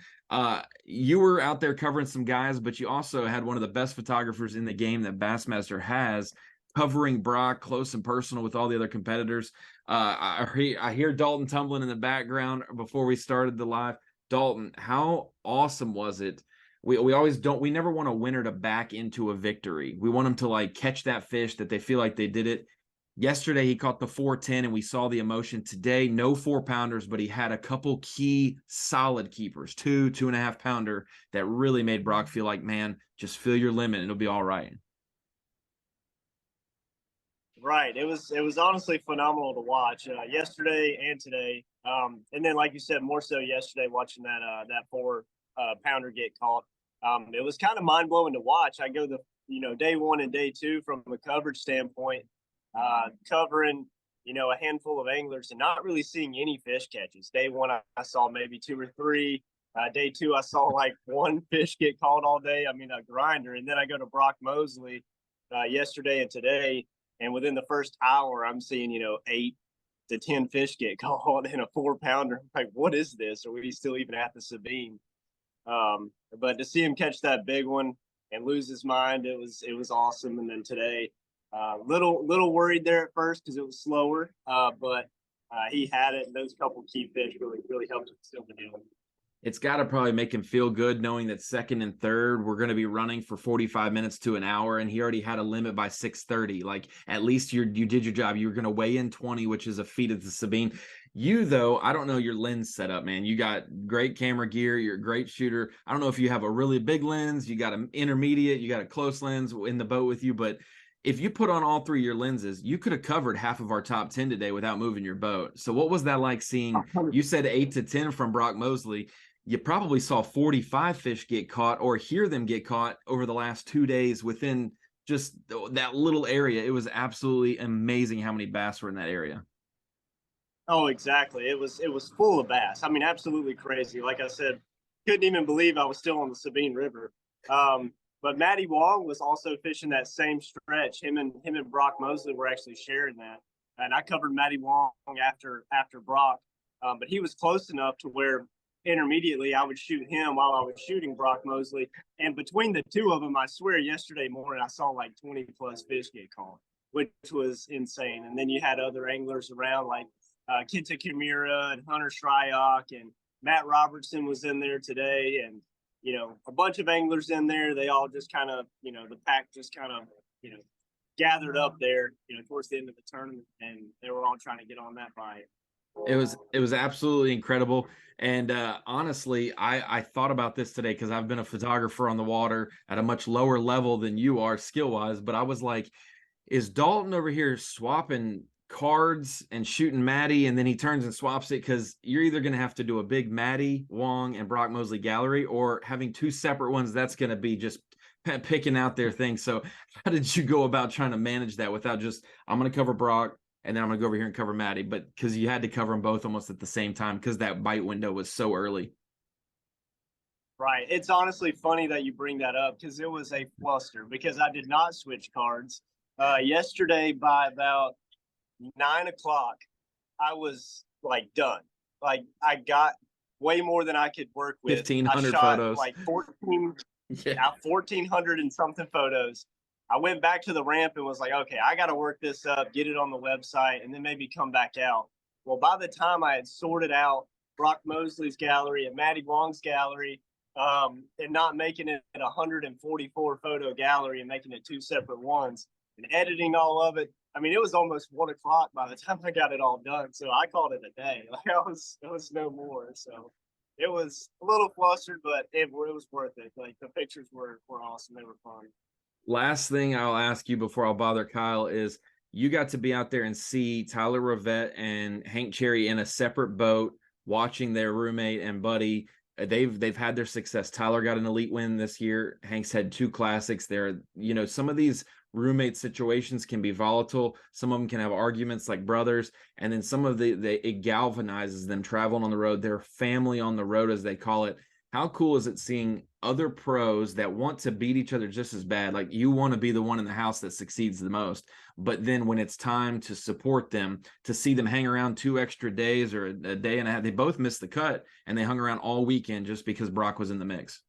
You were out there covering some guys, but you also had one of the best photographers in the game that Bassmaster has, covering Brock close and personal with all the other competitors. I hear Dalton tumbling in the background before we started the live. Dalton, how awesome was it? We never want a winner to back into a victory. We want them to catch that fish that they feel like they did it. Yesterday, he caught the 410 and we saw the emotion. Today, no 4-pounders, but he had a couple key solid keepers, 2.5 pounder that really made Brock feel like, man, just feel your limit and it'll be all right. Right. It was honestly phenomenal to watch yesterday and today. And then, like you said, more so yesterday, watching that 4-pounder get caught. It was kind of mind blowing to watch. I go day 1 and day 2 from a coverage standpoint, covering, a handful of anglers and not really seeing any fish catches. Day 1, I saw maybe 2 or 3. Day 2, I saw like one fish get caught all day. I mean, a grinder. And then I go to Brock Mosley yesterday and today. And within the first hour, I'm seeing, 8 to 10 fish get caught in a 4-pounder. Like, what is this? Are we still even at the Sabine? But to see him catch that big one and lose his mind, it was awesome. And then today, little worried there at first because it was slower, but he had it. And those couple key fish really helped him seal the deal. It's got to probably make him feel good knowing that second and third we're going to be running for 45 minutes to an hour, and he already had a limit by 6:30. Like, at least you did your job. You were going to weigh in 20, which is a feat at the Sabine. You, though, I don't know your lens setup, man. You got great camera gear. You're a great shooter. I don't know if you have a really big lens. You got an intermediate. You got a close lens in the boat with you. But if you put on all 3 of your lenses, you could have covered half of our top 10 today without moving your boat. So what was that like seeing? You said 8 to 10 from Brock Mosley. You probably saw 45 fish get caught or hear them get caught over the last 2 days within just that little area. It was absolutely amazing how many bass were in that area. Oh, exactly. It was full of bass. I mean, absolutely crazy. Like I said, couldn't even believe I was still on the Sabine River. But Matty Wong was also fishing that same stretch. Him and Brock Mosley were actually sharing that. And I covered Matty Wong after Brock. But he was close enough to where intermediately I would shoot him while I was shooting Brock Mosley. And between the two of them, I swear yesterday morning I saw like 20 plus fish get caught, which was insane. And then you had other anglers around like Kenta Kimura and Hunter Shryock, and Matt Robertson was in there today, and a bunch of anglers in there. They all just kind of, the pack just kind of, gathered up there, towards the end of the tournament, and they were all trying to get on that bite. It was absolutely incredible. And honestly, I thought about this today because I've been a photographer on the water at a much lower level than you are skill wise. But I was like, is Dalton over here swapping cards and shooting Matty, and then he turns and swaps it? Because you're either going to have to do a big Matty Wong and Brock Mosley gallery, or having 2 separate ones. That's going to be just picking out their thing. So how did you go about trying to manage that without just, I'm going to cover Brock and then I'm going to go over here and cover Matty? But because you had to cover them both almost at the same time because that bite window was so early. Right. It's honestly funny that you bring that up because it was a fluster because I did not switch cards. Yesterday by about 9 o'clock, I was like done. Like I got way more than I could work with. 1,500 I shot photos. Like 1,400 and something photos. I went back to the ramp and was like, okay, I got to work this up, get it on the website, and then maybe come back out. Well, by the time I had sorted out Brock Mosley's gallery and Matty Wong's gallery, and not making it a 144 photo gallery and making it 2 separate ones and editing all of it, I mean, it was almost 1 o'clock by the time I got it all done. So I called it a day. Like it was no more. So it was a little flustered, but it was worth it. Like the pictures were awesome. They were fun. Last thing I'll ask you before I'll bother Kyle is you got to be out there and see Tyler Rivette and Hank Cherry in a separate boat watching their roommate and buddy. They've had their success. Tyler got an elite win this year. Hank's had 2 classics there. Some of these roommate situations can be volatile. Some of them can have arguments like brothers. And then some of it galvanizes them traveling on the road. Their family on the road, as they call it. How cool is it seeing other pros that want to beat each other just as bad? Like you want to be the one in the house that succeeds the most. But then when it's time to support them, to see them hang around 2 extra days or a day and a half, they both missed the cut and they hung around all weekend just because Brock was in the mix.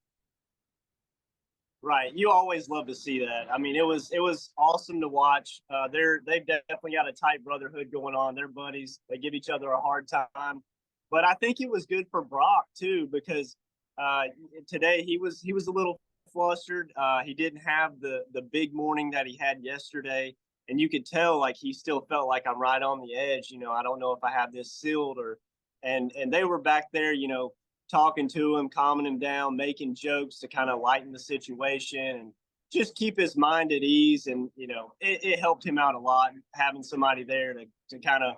Right. You always love to see that. I mean, it was awesome to watch. They've definitely got a tight brotherhood going on. They're buddies. They give each other a hard time. But I think it was good for Brock too, because today he was a little flustered. He didn't have the big morning that he had yesterday, and you could tell like he still felt like I'm right on the edge. I don't know if I have this sealed and they were back there, talking to him, calming him down, making jokes to kind of lighten the situation and just keep his mind at ease. And it helped him out a lot having somebody there to kind of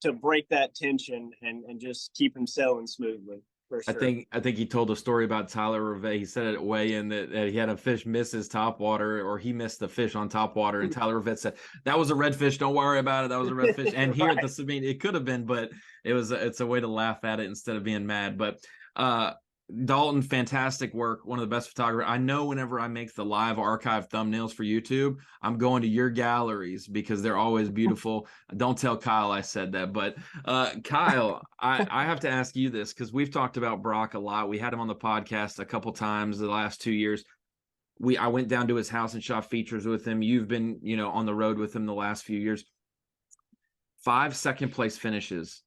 to break that tension and just keep him sailing smoothly. For sure. I think he told a story about Tyler Rivette. He said it way in that he had a fish miss his topwater, or he missed the fish on topwater, and Tyler Rivette said, "That was a redfish. Don't worry about it. That was a redfish." And here at the Sabine, it could have been, but it's a way to laugh at it instead of being mad. But Dalton, fantastic work. One of the best photographers. I know whenever I make the live archive thumbnails for YouTube, I'm going to your galleries because they're always beautiful. Don't tell Kyle I said that. But Kyle, I have to ask you this because we've talked about Brock a lot. We had him on the podcast a couple times the last 2 years. I went down to his house and shot features with him. You've been, on the road with him the last few years. 5 second place finishes.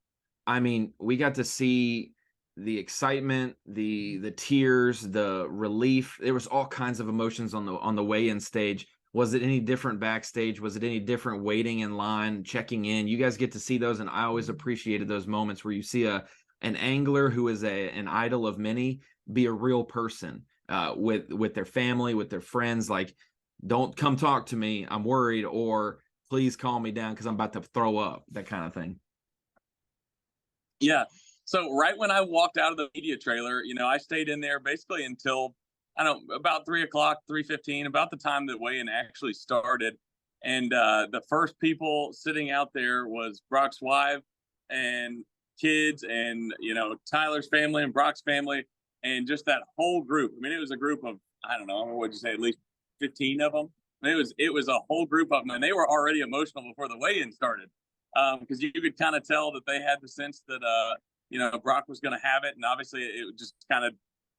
I mean, we got to see the excitement, the tears, the relief. There was all kinds of emotions on the weigh-in stage. Was it any different backstage? Was it any different waiting in line, checking in? You guys get to see those, and I always appreciated those moments where you see an angler who is an idol of many be a real person with their family, with their friends. Like, don't come talk to me, I'm worried, or please calm me down because I'm about to throw up, that kind of thing. Yeah. So right when I walked out of the media trailer, I stayed in there basically until, about 3:00, 3:15, about the time that weigh-in actually started. And the first people sitting out there was Brock's wife and kids and, Tyler's family and Brock's family and just that whole group. I mean, it was a group of, I don't know, what'd you say, at least 15 of them. I mean, it was a whole group of them, and they were already emotional before the weigh-in started because you could kind of tell that they had the sense that, Brock was going to have it. And obviously it just kind of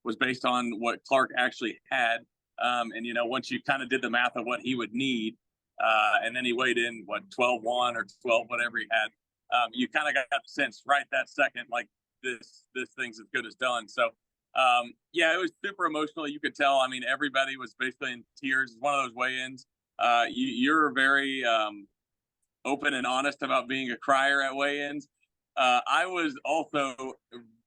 was based on what Clark actually had. And, once you kind of did the math of what he would need, and then he weighed in, 12-1 or 12, whatever he had, you kind of got the sense right that second, like this thing's as good as done. So, it was super emotional. You could tell, I mean, everybody was basically in tears. It's one of those weigh-ins. You're very open and honest about being a crier at weigh-ins. I was also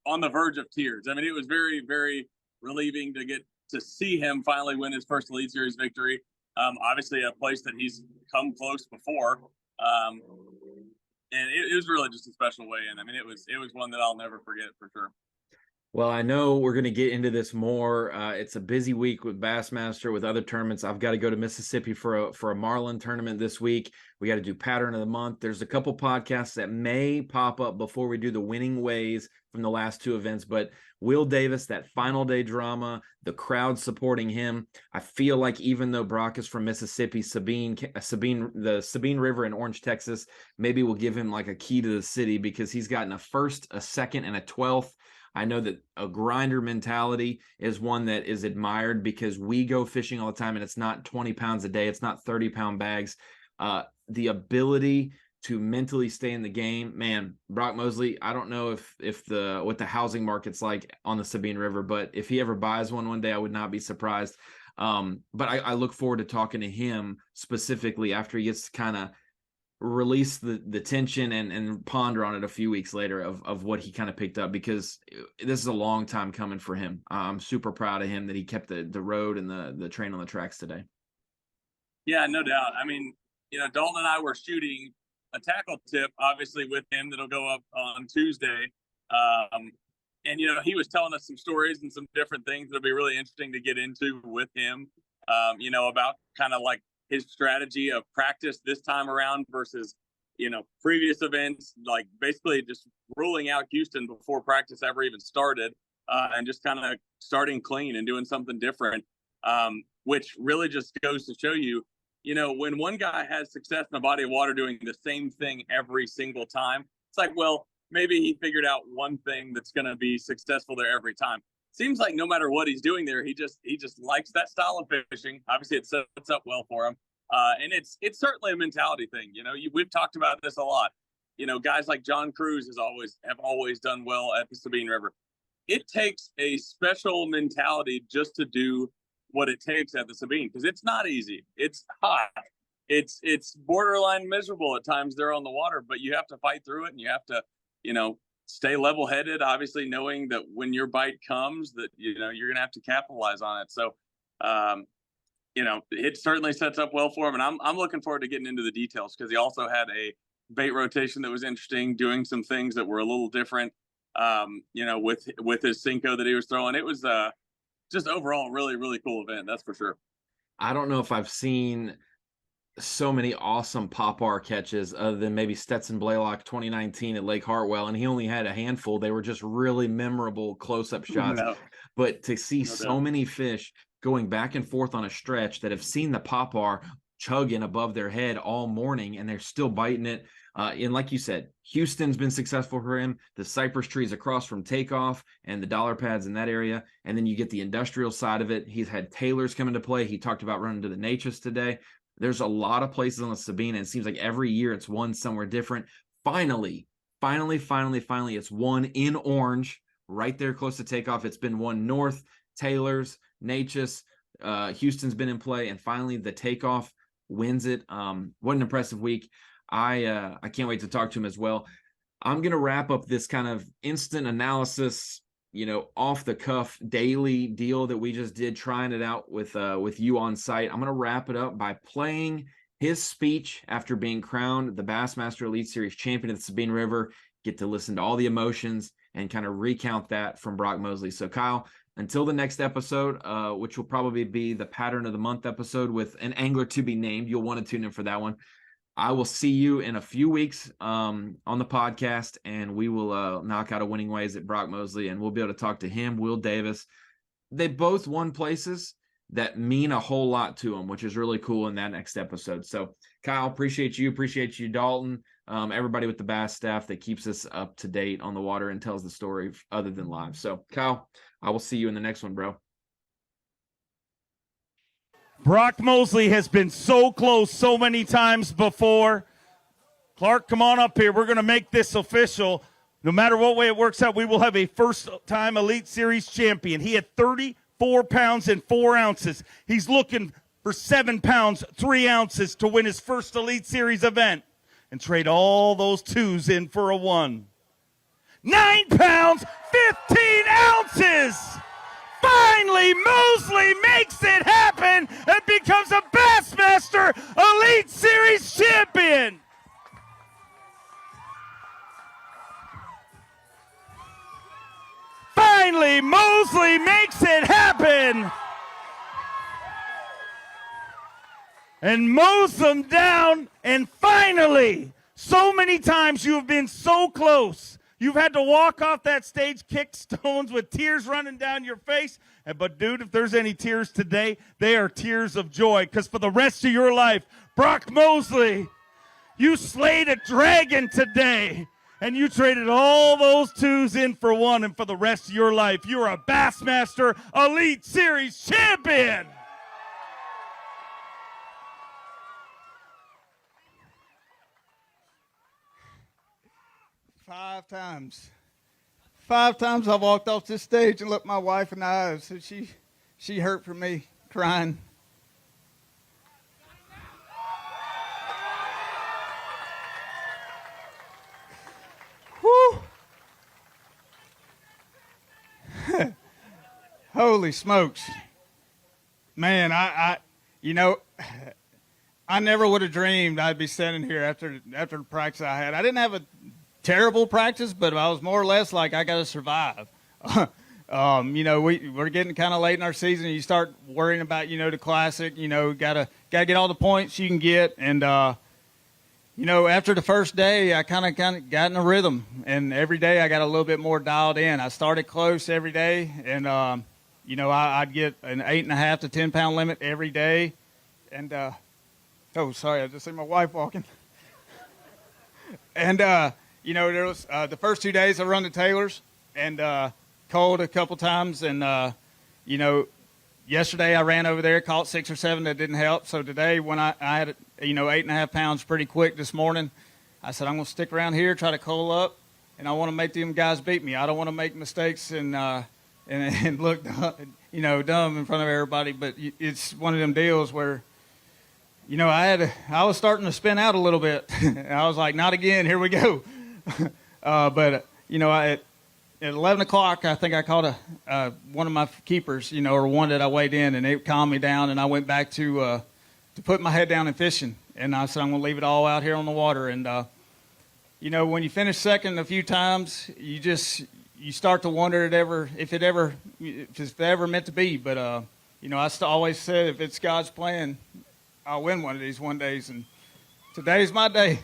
on the verge of tears. I mean, it was very, very relieving to get to see him finally win his first Elite Series victory. Obviously, a place that he's come close before, and it was really just a special weigh-in. I mean, it was one that I'll never forget for sure. Well, I know we're going to get into this more. It's a busy week with Bassmaster, with other tournaments. I've got to go to Mississippi for a Marlin tournament this week. We got to do Pattern of the Month. There's a couple podcasts that may pop up before we do the winning ways from the last 2 events. But Will Davis, that final day drama, the crowd supporting him. I feel like even though Brock is from Mississippi, the Sabine River in Orange, Texas, maybe we'll give him like a key to the city because he's gotten a first, a second, and a 12th. I know that a grinder mentality is one that is admired because we go fishing all the time and it's not 20 pounds a day. It's not 30-pound bags. The ability to mentally stay in the game, man, Brock Mosley, I don't know what the housing market's like on the Sabine River, but if he ever buys one day, I would not be surprised. But I look forward to talking to him specifically after he gets to kind of release the tension and ponder on it a few weeks later of what he kind of picked up, because this is a long time coming for him. I'm super proud of him that he kept the road and the train on the tracks today. Yeah, no doubt. I mean, Dalton and I were shooting a tackle tip, obviously, with him that'll go up on Tuesday. And, he was telling us some stories and some different things that'll be really interesting to get into with him, about kind of like his strategy of practice this time around versus, previous events, like basically just ruling out Houston before practice ever even started, and just kind of starting clean and doing something different, which really just goes to show you, when one guy has success in a body of water doing the same thing every single time, it's like, well, maybe he figured out one thing that's going to be successful there every time. Seems like no matter what he's doing there, he just likes that style of fishing. Obviously, it sets up well for him, and it's certainly a mentality thing. We've talked about this a lot. Guys like John Cruz have always done well at the Sabine River. It takes a special mentality just to do what it takes at the Sabine, because it's not easy. It's hot. It's borderline miserable at times there on the water, but you have to fight through it, and you have to, stay level-headed, obviously knowing that when your bite comes that, you're going to have to capitalize on it. So, it certainly sets up well for him. And I'm looking forward to getting into the details, because he also had a bait rotation that was interesting, doing some things that were a little different, with his Cinco that he was throwing. It was just overall really, really cool event. That's for sure. I don't know if I've seen so many awesome pop-R catches other than maybe Stetson Blaylock 2019 at Lake Hartwell, and he only had a handful. They were just really memorable close-up shots. No, But to see no so doubt. many fish going back and forth on a stretch that have seen the pop-R chugging above their head all morning, and they're still biting it. And like you said, Houston's been successful for him. The cypress trees across from Takeoff and the dollar pads in that area. And then you get the industrial side of it. He's had Taylor's come into play. He talked about running to the Natchez today. There's a lot of places on the Sabine, and it seems like every year it's one somewhere different. Finally, it's one in Orange, right there close to Takeoff. It's been one north, Taylor's, Natchez, Houston's been in play, and finally the Takeoff wins it. What an impressive week. I can't wait to talk to him as well. I'm going to wrap up this kind of instant analysis, off the cuff daily deal that we just did, trying it out with you on site. I'm going to wrap it up by playing his speech after being crowned the Bassmaster Elite Series champion at the Sabine River. Get to listen to all the emotions and kind of recount that from Brock Mosley. So Kyle, until the next episode, which will probably be the Pattern of the Month episode with an angler to be named, you'll want to tune in for that one. I will see you in a few weeks on the podcast, and we will knock out a winning ways at Brock Mosley, and we'll be able to talk to him, Will Davis. They both won places that mean a whole lot to them, which is really cool in that next episode. So, Kyle, appreciate you, Dalton, everybody with the Bass staff that keeps us up to date on the water and tells the story other than live. So, Kyle, I will see you in the next one, bro. Brock Mosley has been so close so many times before. Clark, come on up here. We're going to make this official. No matter what way it works out, we will have a first-time Elite Series champion. He had 34 pounds and 4 ounces. He's looking for 7 pounds, 3 ounces to win his first Elite Series event and trade all those 2s in for a 1. 9 pounds, 15 ounces! Finally, Mosley makes it happen and becomes a Bassmaster Elite Series champion. Finally, Mosley makes it happen and mows them down. And finally, so many times you have been so close. You've had to walk off that stage, kick stones with tears running down your face. But, dude, if there's any tears today, they are tears of joy. Because for the rest of your life, Brock Mosley, you slayed a dragon today. And you traded all those 2s in for 1. And for the rest of your life, you're a Bassmaster Elite Series champion. Five times I walked off this stage and looked my wife in the eyes. So she hurt for me, crying. Whew. Holy smokes. Man, I never would have dreamed I'd be standing here after the practice I had. I didn't have a terrible practice, but I was more or less like, I got to survive. We're getting kind of late in our season. You start worrying about, the classic, gotta get all the points you can get. And, after the first day, I kind of got in a rhythm, and every day I got a little bit more dialed in. I started close every day, and, I'd get an 8.5 to 10 pound limit every day. And, oh, sorry, I just see my wife walking. And, there was the first 2 days I run the Taylors and cold a couple times. And, yesterday I ran over there, caught 6 or 7 that didn't help. So today when I had, 8.5 pounds pretty quick this morning, I said, I'm going to stick around here, try to coal up, and I want to make them guys beat me. I don't want to make mistakes and look, dumb in front of everybody. But it's one of them deals where, I was starting to spin out a little bit. I was like, not again, here we go. At 11 o'clock, I think I caught one of my keepers, or one that I weighed in, and it calmed me down, and I went back to put my head down and fishing. And I said, I'm going to leave it all out here on the water. And, when you finish second a few times, you start to wonder if it's ever meant to be. But, I always said, if it's God's plan, I'll win one of these one days, and today's my day.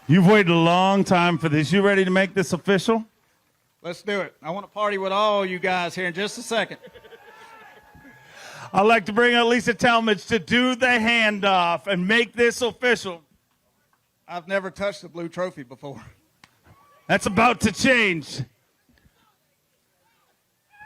You've waited a long time for this. You ready to make this official? Let's do it. I want to party with all you guys here in just a second. I'd like to bring out Lisa Talmadge to do the handoff and make this official. I've never touched a blue trophy before. That's about to change.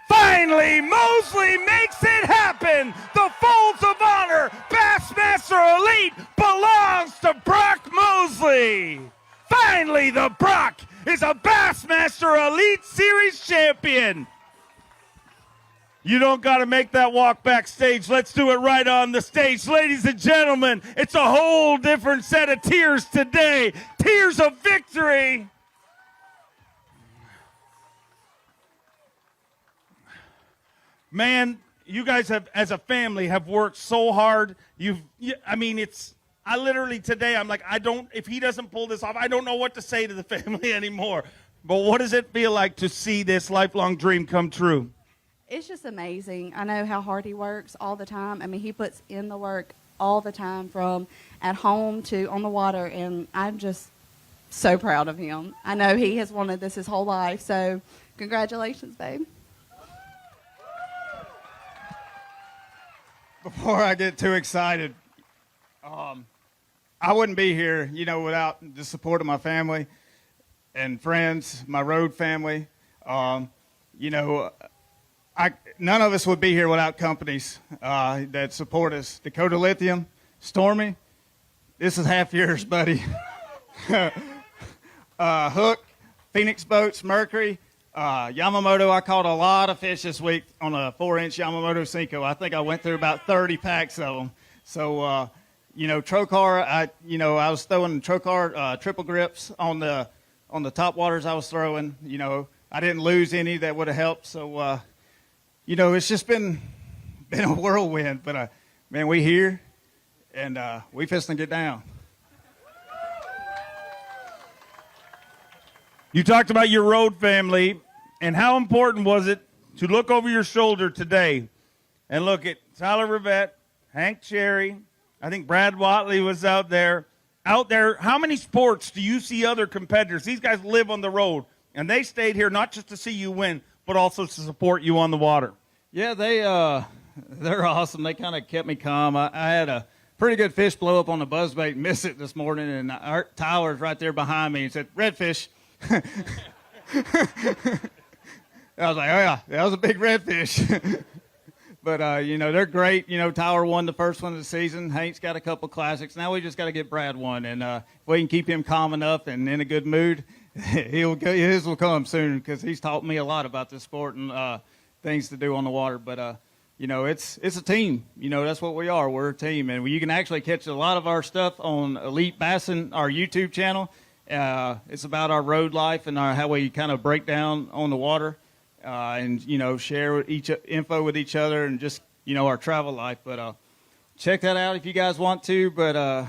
Finally, Mosley makes it happen. The Folds of Honor Bassmaster Elite belongs to Brock Mosley. Finally, the Brock is a Bassmaster Elite Series champion. You don't got to make that walk backstage. Let's do it right on the stage. Ladies and gentlemen, it's a whole different set of tears today. Tears of victory. Man, you guys have, as a family, have worked so hard. I literally today, I'm like, if he doesn't pull this off, I don't know what to say to the family anymore. But what does it feel like to see this lifelong dream come true? It's just amazing. I know how hard he works all the time. I mean, he puts in the work all the time, from at home to on the water, and I'm just so proud of him. I know he has wanted this his whole life, so congratulations, babe. Before I get too excited, I wouldn't be here, without the support of my family and friends, my road family. None of us would be here without companies that support us. Dakota Lithium, Stormy, this is half yours, buddy. Hook, Phoenix Boats, Mercury, Yamamoto. I caught a lot of fish this week on a 4-inch Yamamoto Cinco. I think I went through about 30 packs of them. So, Trocar, I was throwing Trocar triple grips on the top waters I was throwing. I didn't lose any that would have helped. So, it's just been a whirlwind. But, man, we here, and we fisting to get down. You talked about your road family, and how important was it to look over your shoulder today and look at Tyler Rivette, Hank Cherry, I think Brad Watley was out there. How many sports do you see other competitors? These guys live on the road, and they stayed here not just to see you win, but also to support you on the water. Yeah, they're awesome. They kind of kept me calm. I had a pretty good fish blow up on the buzzbait and miss it this morning, and Tyler's right there behind me and said, "Redfish." I was like, oh yeah, that was a big redfish. But, they're great. Tyler won the first one of the season. Hank's got a couple classics. Now we just got to get Brad one. And if we can keep him calm enough and in a good mood, his will come soon, because he's taught me a lot about this sport and things to do on the water. But, it's a team. That's what we are. We're a team. And you can actually catch a lot of our stuff on Elite Bassin, our YouTube channel. It's about our road life and how we kind of break down on the water and, share info with each other and just, our travel life. But check that out if you guys want to. But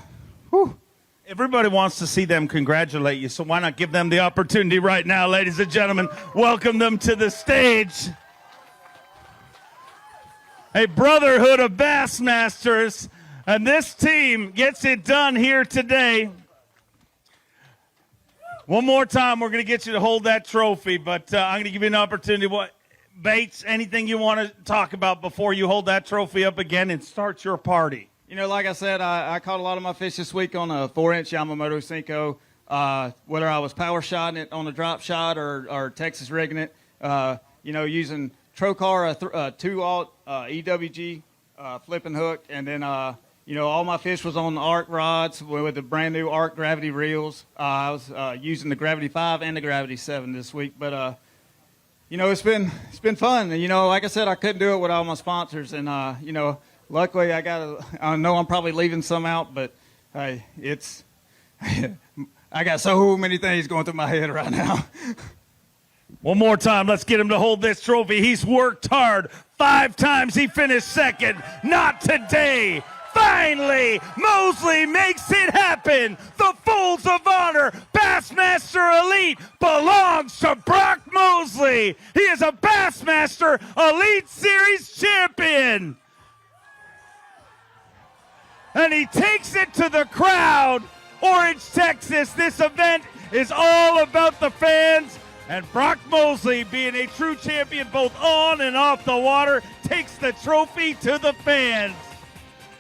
everybody wants to see them congratulate you, so why not give them the opportunity right now, ladies and gentlemen? Welcome them to the stage. A brotherhood of Bassmasters, and this team gets it done here today. One more time, we're going to get you to hold that trophy, but I'm going to give you an opportunity. Bates, anything you want to talk about before you hold that trophy up again and start your party? Like I said, I caught a lot of my fish this week on a 4-inch Yamamoto Cinco, whether I was power shotting it on a drop shot or Texas rigging it, using Trocar, a 2-aught EWG flipping hook, and then all my fish was on ARC rods with the brand new ARC gravity reels. I was using the Gravity 5 and the Gravity 7 this week, but it's been fun. Like I said, I couldn't do it with all my sponsors, and luckily I know I'm probably leaving some out, but hey, I got so many things going through my head right now. One more time, let's get him to hold this trophy. He's worked hard. 5 times he finished second. Not today. Finally, Mosley makes it happen. The Folds of Honor Bassmaster Elite belongs to Brock Mosley. Mosley. He is a Bassmaster Elite Series champion. And he takes it to the crowd. Orange, Texas. This event is all about the fans. And Brock Mosley, being a true champion both on and off the water, takes the trophy to the fans.